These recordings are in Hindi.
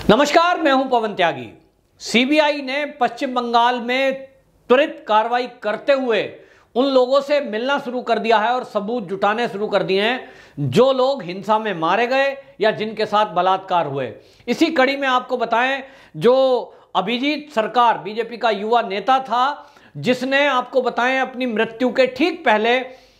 नमस्कार, मैं हूं पवन त्यागी। सीबीआई ने पश्चिम बंगाल में त्वरित कार्रवाई करते हुए उन लोगों से मिलना शुरू कर दिया है और सबूत जुटाने शुरू कर दिए हैं जो लोग हिंसा में मारे गए या जिनके साथ बलात्कार हुए। इसी कड़ी में आपको बताएं, जो अभिजीत सरकार बीजेपी का युवा नेता था, जिसने आपको बताएं अपनी मृत्यु के ठीक पहले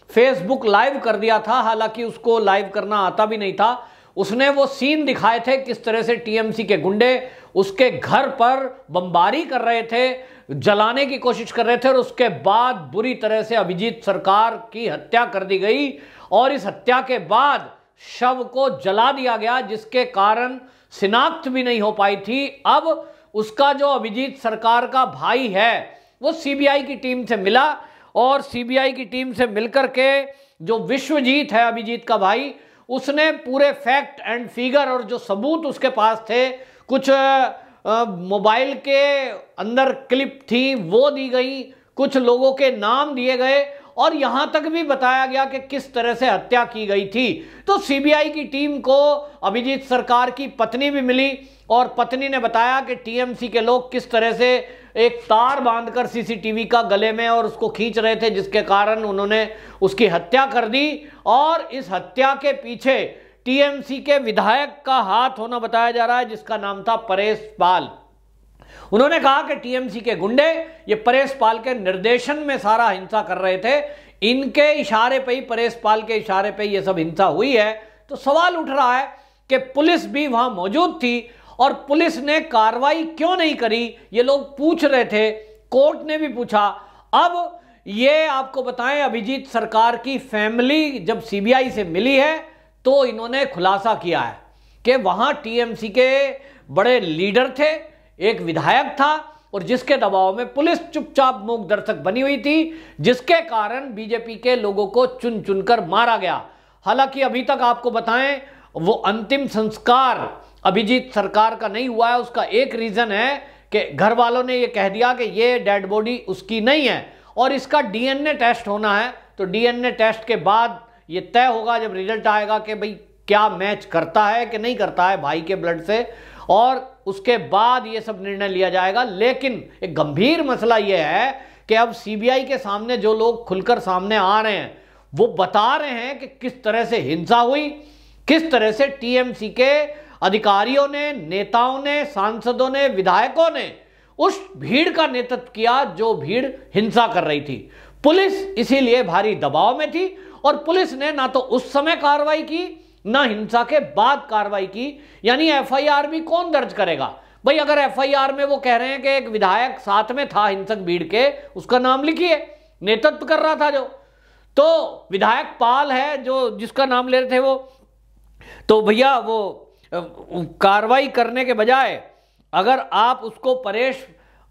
फेसबुक लाइव कर दिया था। हालांकि उसको लाइव करना आता भी नहीं था। उसने वो सीन दिखाए थे किस तरह से टीएमसी के गुंडे उसके घर पर बमबारी कर रहे थे, जलाने की कोशिश कर रहे थे और उसके बाद बुरी तरह से अभिजीत सरकार की हत्या कर दी गई और इस हत्या के बाद शव को जला दिया गया, जिसके कारण शिनाख्त भी नहीं हो पाई थी। अब उसका जो अभिजीत सरकार का भाई है वो सीबीआई की टीम से मिला और सीबीआई की टीम से मिलकर के जो विश्वजीत है अभिजीत का भाई, उसने पूरे फैक्ट एंड फिगर और जो सबूत उसके पास थे, कुछ मोबाइल के अंदर क्लिप थी वो दी गई, कुछ लोगों के नाम दिए गए और यहां तक भी बताया गया कि किस तरह से हत्या की गई थी। तो सीबीआई की टीम को अभिजीत सरकार की पत्नी भी मिली और पत्नी ने बताया कि टीएमसी के लोग किस तरह से एक तार बांधकर सीसीटीवी का गले में और उसको खींच रहे थे, जिसके कारण उन्होंने उसकी हत्या कर दी। और इस हत्या के पीछे टीएमसी के विधायक का हाथ होना बताया जा रहा है, जिसका नाम था परेश पाल। उन्होंने कहा कि टीएमसी के गुंडे ये परेश पाल के निर्देशन में सारा हिंसा कर रहे थे, इनके इशारे पे ही, परेश पाल के इशारे पे ये सब हिंसा हुई है। तो सवाल उठ रहा है कि पुलिस भी वहां मौजूद थी और पुलिस ने कार्रवाई क्यों नहीं करी, ये लोग पूछ रहे थे, कोर्ट ने भी पूछा। अब ये आपको बताएं, अभिजीत सरकार की फैमिली जब सीबीआई से मिली है तो इन्होंने खुलासा किया है कि वहां टीएमसी के बड़े लीडर थे, एक विधायक था और जिसके दबाव में पुलिस चुपचाप मूक दर्शक बनी हुई थी, जिसके कारण बीजेपी के लोगों को चुन चुनकर मारा गया। हालांकि अभी तक आपको बताएं, वो अंतिम संस्कार अभिजीत सरकार का नहीं हुआ है। उसका एक रीजन है कि घर वालों ने ये कह दिया कि ये डेड बॉडी उसकी नहीं है और इसका डीएनए टेस्ट होना है। तो डीएनए टेस्ट के बाद ये तय होगा, जब रिजल्ट आएगा, कि भाई क्या मैच करता है कि नहीं करता है भाई के ब्लड से, और उसके बाद ये सब निर्णय लिया जाएगा। लेकिन एक गंभीर मसला ये है कि अब सीबीआई के सामने जो लोग खुलकर सामने आ रहे हैं वो बता रहे हैं कि किस तरह से हिंसा हुई, किस तरह से टीएमसी के अधिकारियों ने, नेताओं ने, सांसदों ने, विधायकों ने उस भीड़ का नेतृत्व किया जो भीड़ हिंसा कर रही थी। पुलिस इसीलिए भारी दबाव में थी और पुलिस ने ना तो उस समय कार्रवाई की, ना हिंसा के बाद कार्रवाई की। यानी एफआईआर भी कौन दर्ज करेगा भाई? अगर एफआईआर में वो कह रहे हैं कि एक विधायक साथ में था हिंसक भीड़ के, उसका नाम लिखिए, नेतृत्व कर रहा था जो, तो विधायक पाल है जो जिसका नाम ले रहे थे वो, तो भैया वो कार्रवाई करने के बजाय अगर आप उसको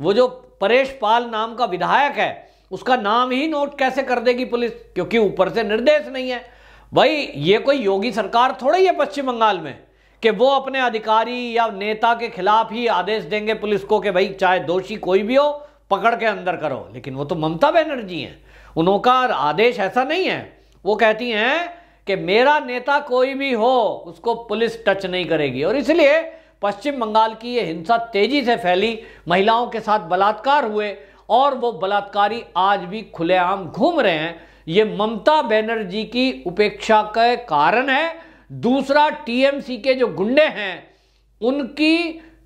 वो जो परेश पाल नाम का विधायक है उसका नाम ही नोट कैसे कर देगी पुलिस? क्योंकि ऊपर से निर्देश नहीं है। भाई ये कोई योगी सरकार थोड़ी है पश्चिम बंगाल में कि वो अपने अधिकारी या नेता के खिलाफ ही आदेश देंगे पुलिस को कि भाई चाहे दोषी कोई भी हो पकड़ के अंदर करो। लेकिन वो तो ममता बनर्जी हैं, उनका आदेश ऐसा नहीं है। वो कहती हैं कि मेरा नेता कोई भी हो उसको पुलिस टच नहीं करेगी। और इसलिए पश्चिम बंगाल की ये हिंसा तेजी से फैली, महिलाओं के साथ बलात्कार हुए और वो बलात्कारी आज भी खुलेआम घूम रहे हैं। ये ममता बनर्जी की उपेक्षा का कारण है। दूसरा, टीएमसी के जो गुंडे हैं उनकी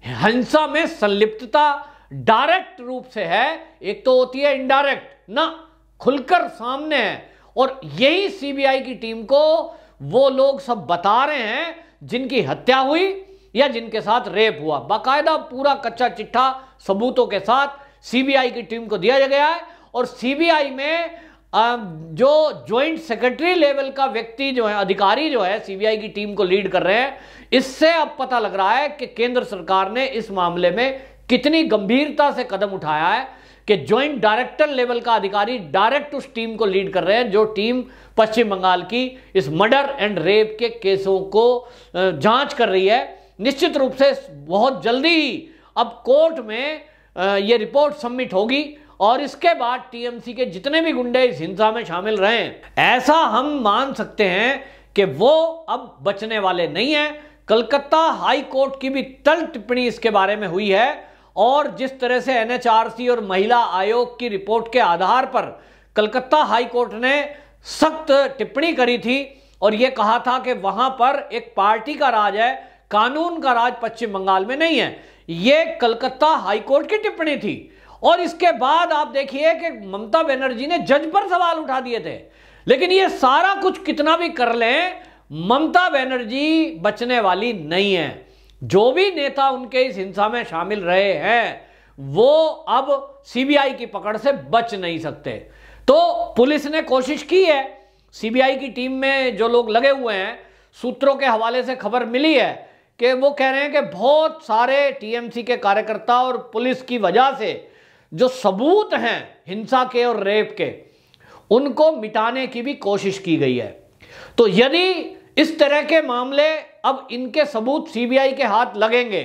हिंसा में संलिप्तता डायरेक्ट रूप से है, एक तो होती है इनडायरेक्ट, ना खुलकर सामने है। और यही सीबीआई की टीम को वो लोग सब बता रहे हैं जिनकी हत्या हुई या जिनके साथ रेप हुआ। बाकायदा पूरा कच्चा चिट्ठा सबूतों के साथ सीबीआई की टीम को दिया गया है। और सीबीआई में जो ज्वाइंट सेक्रेटरी लेवल का व्यक्ति जो है, अधिकारी जो है, सीबीआई की टीम को लीड कर रहे हैं। इससे अब पता लग रहा है कि केंद्र सरकार ने इस मामले में कितनी गंभीरता से कदम उठाया है कि ज्वाइंट डायरेक्टर लेवल का अधिकारी डायरेक्ट उस टीम को लीड कर रहे हैं जो टीम पश्चिम बंगाल की इस मर्डर एंड रेप के केसों को जांच कर रही है। निश्चित रूप से बहुत जल्दी ही अब कोर्ट में ये रिपोर्ट सबमिट होगी और इसके बाद टीएमसी के जितने भी गुंडे इस हिंसा में शामिल रहे, ऐसा हम मान सकते हैं कि वो अब बचने वाले नहीं हैं। कलकत्ता हाई कोर्ट की भी तल्ख टिप्पणी इसके बारे में हुई है और जिस तरह से एनएचआरसी और महिला आयोग की रिपोर्ट के आधार पर कलकत्ता हाई कोर्ट ने सख्त टिप्पणी करी थी और यह कहा था कि वहां पर एक पार्टी का राज है, कानून का राज पश्चिम बंगाल में नहीं है। यह कलकत्ता हाई कोर्ट की टिप्पणी थी और इसके बाद आप देखिए कि ममता बनर्जी ने जज पर सवाल उठा दिए थे। लेकिन यह सारा कुछ कितना भी कर लें, ममता बनर्जी बचने वाली नहीं है। जो भी नेता उनके इस हिंसा में शामिल रहे हैं वो अब सीबीआई की पकड़ से बच नहीं सकते। तो पुलिस ने कोशिश की है, सीबीआई की टीम में जो लोग लगे हुए हैं, सूत्रों के हवाले से खबर मिली है कि वो कह रहे हैं कि बहुत सारे टीएमसी के कार्यकर्ता और पुलिस की वजह से जो सबूत हैं हिंसा के और रेप के, उनको मिटाने की भी कोशिश की गई है। तो यदि इस तरह के मामले अब इनके सबूत सीबीआई के हाथ लगेंगे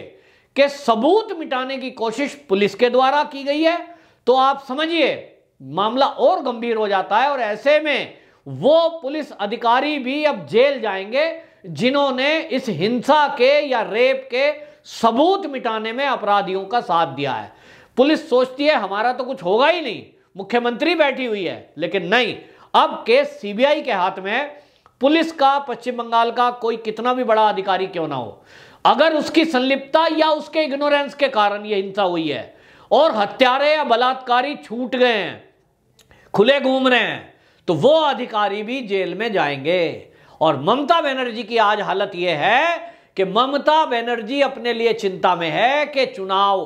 कि सबूत मिटाने की कोशिश पुलिस के द्वारा की गई है, तो आप समझिए मामला और गंभीर हो जाता है और ऐसे में वो पुलिस अधिकारी भी अब जेल जाएंगे जिन्होंने इस हिंसा के या रेप के सबूत मिटाने में अपराधियों का साथ दिया है। पुलिस सोचती है हमारा तो कुछ होगा ही नहीं, मुख्यमंत्री बैठी हुई है, लेकिन नहीं, अब केस सीबीआई के हाथ में है। पुलिस का, पश्चिम बंगाल का कोई कितना भी बड़ा अधिकारी क्यों ना हो, अगर उसकी संलिप्तता या उसके इग्नोरेंस के कारण यह हिंसा हुई है और हत्यारे या बलात्कारी छूट गए हैं, खुले घूम रहे हैं, तो वो अधिकारी भी जेल में जाएंगे। और ममता बनर्जी की आज हालत यह है कि ममता बनर्जी अपने लिए चिंता में है कि चुनाव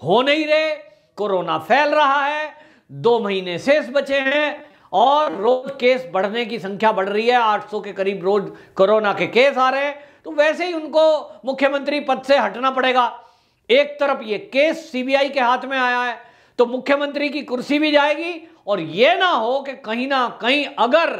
हो नहीं रहे, कोरोना फैल रहा है, 2 महीने शेष बचे हैं और रोज केस बढ़ने की संख्या बढ़ रही है, 800 के करीब रोज कोरोना के केस आ रहे हैं। तो वैसे ही उनको मुख्यमंत्री पद से हटना पड़ेगा। एक तरफ ये केस सीबीआई के हाथ में आया है तो मुख्यमंत्री की कुर्सी भी जाएगी और यह ना हो कि कहीं ना कहीं अगर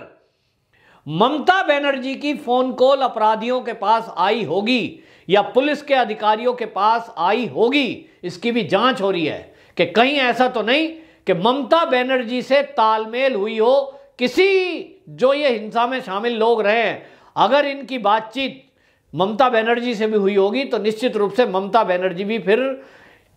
ममता बनर्जी की फोन कॉल अपराधियों के पास आई होगी या पुलिस के अधिकारियों के पास आई होगी, इसकी भी जांच हो रही है कि कहीं ऐसा तो नहीं कि ममता बनर्जी से तालमेल हुई हो किसी जो ये हिंसा में शामिल लोग रहे हैं। अगर इनकी बातचीत ममता बनर्जी से भी हुई होगी तो निश्चित रूप से ममता बनर्जी भी फिर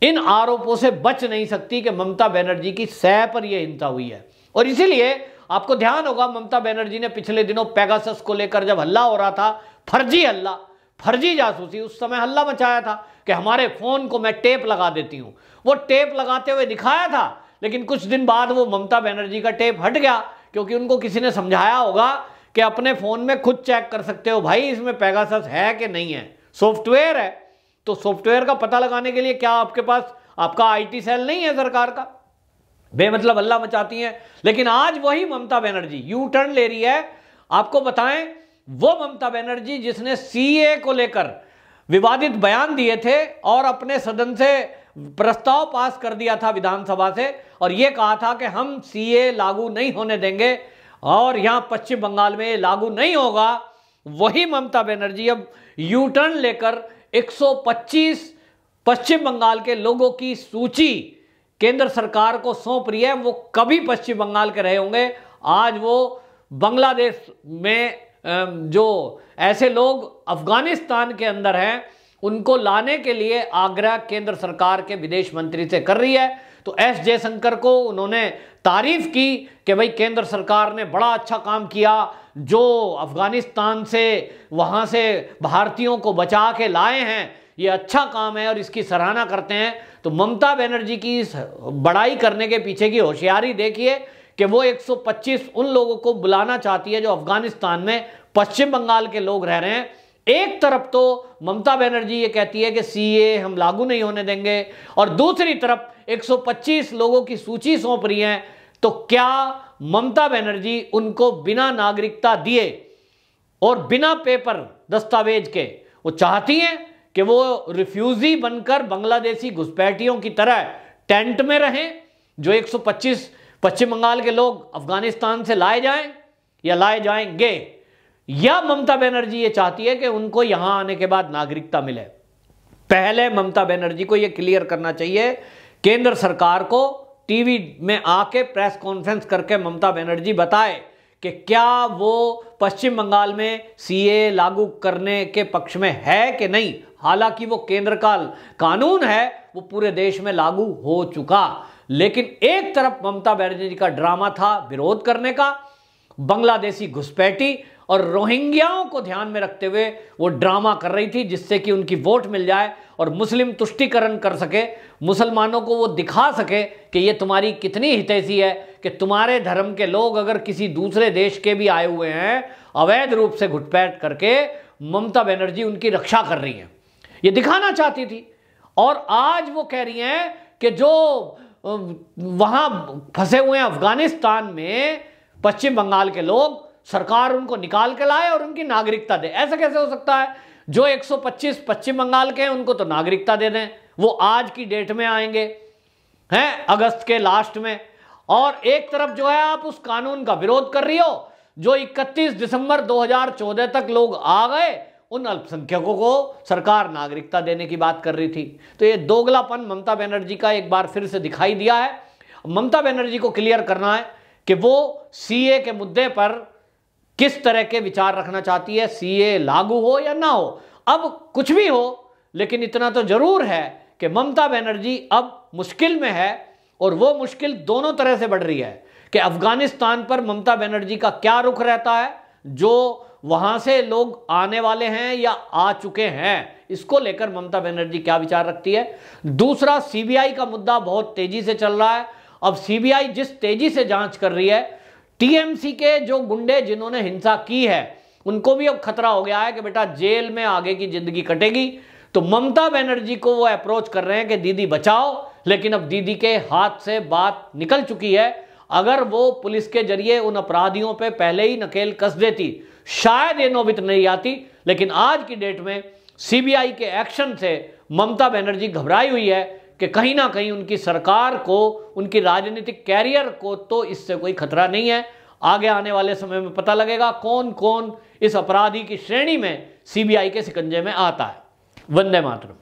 इन आरोपों से बच नहीं सकती कि ममता बनर्जी की सह पर यह हिंसा हुई है। और इसीलिए आपको ध्यान होगा ममता बनर्जी ने पिछले दिनों पेगासस को लेकर जब हल्ला हो रहा था, फर्जी हल्ला, फर्जी जासूसी, उस समय हल्ला मचाया था कि हमारे फोन को मैं टेप लगा देती हूं। वो टेप लगाते हुए दिखाया था, लेकिन कुछ दिन बाद वो ममता बनर्जी का टेप हट गया क्योंकि उनको किसी ने समझाया होगा कि अपने फोन में खुद चेक कर सकते हो भाई इसमें पेगासस है कि नहीं है, सॉफ्टवेयर है। तो सॉफ्टवेयर का पता लगाने के लिए क्या आपके पास आपका आईटी सेल नहीं है सरकार का? बेमतलब हल्ला मचाती हैं। लेकिन आज वही ममता बनर्जी यू टर्न ले रही है। आपको बताएं, वो ममता बनर्जी जिसने सीए को लेकर विवादित बयान दिए थे और अपने सदन से प्रस्ताव पास कर दिया था विधानसभा से और यह कहा था कि हम सीए लागू नहीं होने देंगे और यहां पश्चिम बंगाल में लागू नहीं होगा, वही ममता बनर्जी अब यू टर्न लेकर 125 पश्चिम बंगाल के लोगों की सूची केंद्र सरकार को सौंप रही है। वो कभी पश्चिम बंगाल के रहे होंगे, आज वो बांग्लादेश में जो ऐसे लोग अफगानिस्तान के अंदर हैं उनको लाने के लिए आग्रह केंद्र सरकार के विदेश मंत्री से कर रही है। तो एस जयशंकर को उन्होंने तारीफ की कि भाई केंद्र सरकार ने बड़ा अच्छा काम किया, जो अफगानिस्तान से वहां से भारतीयों को बचा के लाए हैं, ये अच्छा काम है और इसकी सराहना करते हैं। तो ममता बनर्जी की इस बड़ाई करने के पीछे की होशियारी देखिए कि वो 125 उन लोगों को बुलाना चाहती है जो अफगानिस्तान में पश्चिम बंगाल के लोग रह रहे हैं। एक तरफ तो ममता बनर्जी ये कहती है कि सीए हम लागू नहीं होने देंगे और दूसरी तरफ 125 लोगों की सूची सौंप रही है। तो क्या ममता बनर्जी उनको बिना नागरिकता दिए और बिना पेपर दस्तावेज के वो चाहती हैं कि वो रिफ्यूजी बनकर बांग्लादेशी घुसपैठियों की तरह टेंट में रहें, जो 125 पश्चिम बंगाल के लोग अफगानिस्तान से लाए जाएं या लाए जाएंगे, या ममता बनर्जी ये चाहती है कि उनको यहां आने के बाद नागरिकता मिले? पहले ममता बनर्जी को यह क्लियर करना चाहिए, केंद्र सरकार को टीवी में आके प्रेस कॉन्फ्रेंस करके ममता बनर्जी बताए कि क्या वो पश्चिम बंगाल में सीए लागू करने के पक्ष में है कि नहीं। हालांकि वो केंद्र का कानून है, वो पूरे देश में लागू हो चुका, लेकिन एक तरफ ममता बनर्जी का ड्रामा था विरोध करने का, बांग्लादेशी घुसपैठी और रोहिंग्याओं को ध्यान में रखते हुए वो ड्रामा कर रही थी, जिससे कि उनकी वोट मिल जाए और मुस्लिम तुष्टीकरण कर सके, मुसलमानों को वो दिखा सके कि ये तुम्हारी कितनी हितैषी है कि तुम्हारे धर्म के लोग अगर किसी दूसरे देश के भी आए हुए हैं अवैध रूप से घुसपैठ करके, ममता बनर्जी उनकी रक्षा कर रही हैं, ये दिखाना चाहती थी। और आज वो कह रही हैं कि जो वहां फंसे हुए हैं अफगानिस्तान में पश्चिम बंगाल के लोग, सरकार उनको निकाल के लाए और उनकी नागरिकता दे। ऐसा कैसे हो सकता है? जो 125 पश्चिम बंगाल के हैं उनको तो नागरिकता दे दें, वो आज की डेट में आएंगे हैं, अगस्त के लास्ट में। और एक तरफ जो है आप उस कानून का विरोध कर रही हो जो 31 दिसंबर 2014 तक लोग आ गए, उन अल्पसंख्यकों को सरकार नागरिकता देने की बात कर रही थी। तो ये दोगलापन ममता बनर्जी का एक बार फिर से दिखाई दिया है। ममता बनर्जी को क्लियर करना है कि वो सीए के मुद्दे पर किस तरह के विचार रखना चाहती है, सीए लागू हो या ना हो। अब कुछ भी हो, लेकिन इतना तो जरूर है कि ममता बनर्जी अब मुश्किल में है, और वो मुश्किल दोनों तरह से बढ़ रही है कि अफगानिस्तान पर ममता बनर्जी का क्या रुख रहता है, जो वहां से लोग आने वाले हैं या आ चुके हैं, इसको लेकर ममता बनर्जी क्या विचार रखती है। दूसरा, सीबीआई का मुद्दा बहुत तेजी से चल रहा है। अब सीबीआई जिस तेजी से जांच कर रही है, टीएमसी के जो गुंडे जिन्होंने हिंसा की है उनको भी अब खतरा हो गया है कि बेटा जेल में आगे की जिंदगी कटेगी। तो ममता बनर्जी को वो अप्रोच कर रहे हैं कि दीदी बचाओ, लेकिन अब दीदी के हाथ से बात निकल चुकी है। अगर वो पुलिस के जरिए उन अपराधियों पे पहले ही नकेल कस देती, शायद ये नौबत नहीं आती। लेकिन आज की डेट में सीबीआई के एक्शन से ममता बनर्जी घबराई हुई है कि कहीं ना कहीं उनकी सरकार को, उनकी राजनीतिक कैरियर को तो इससे कोई खतरा नहीं है। आगे आने वाले समय में पता लगेगा कौन कौन इस अपराधी की श्रेणी में सीबीआई के शिकंजे में आता है। वंदे मातरम।